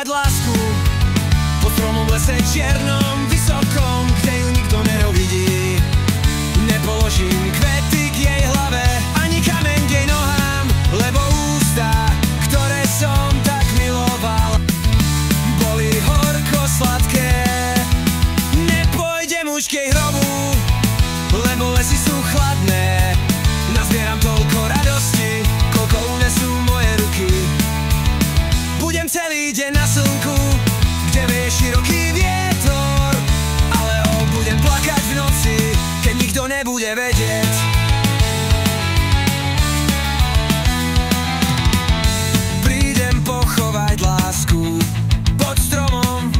pochovať lásku pod stromom v lese čiernom, vysokom, kde ju nikto neuvidí. Nepoložím kvety k jej hlave, ani kameň k jej nohám, lebo ústa, ktoré som tak miloval, boli horko sladké. Nepôjdem už k jej hrobu, lebo lesy sú chladné. Nazbieram toľko radosti, koľko unesú moje ruky. Budem celý deň na slnku, kde vie široký vietor, ale budem plakať v noci, keď nikto nebude vedieť. Prídem pochovať lásku pod stromom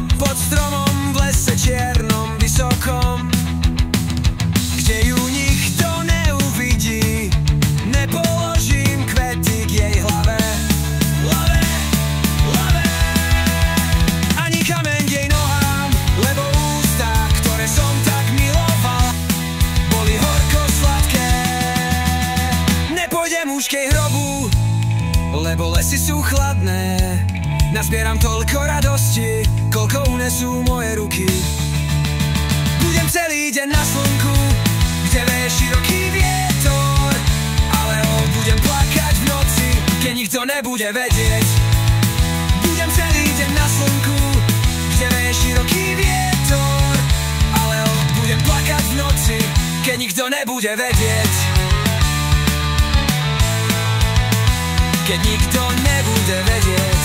v lese čiernom, vysokom, kde ju nikto neuvidí. Nepoložím kvety k jej hlave, ani kameň k jej nohám, lebo ústa, ktoré som tak miloval, boli horko sladké. Nepôjdem už k jej hrobu, lebo lesy sú chladné. Nazbieram toľko radosti, koľko unesú moje ruky. Budem celý deň na slnku, kde vie široký vietor, ale budem plakať v noci, keď nikto nebude vedieť. Budem celý deň na slnku, kde vie široký vietor, ale budem plakať v noci, keď nikto nebude vedieť. Keď nikto nebude vedieť.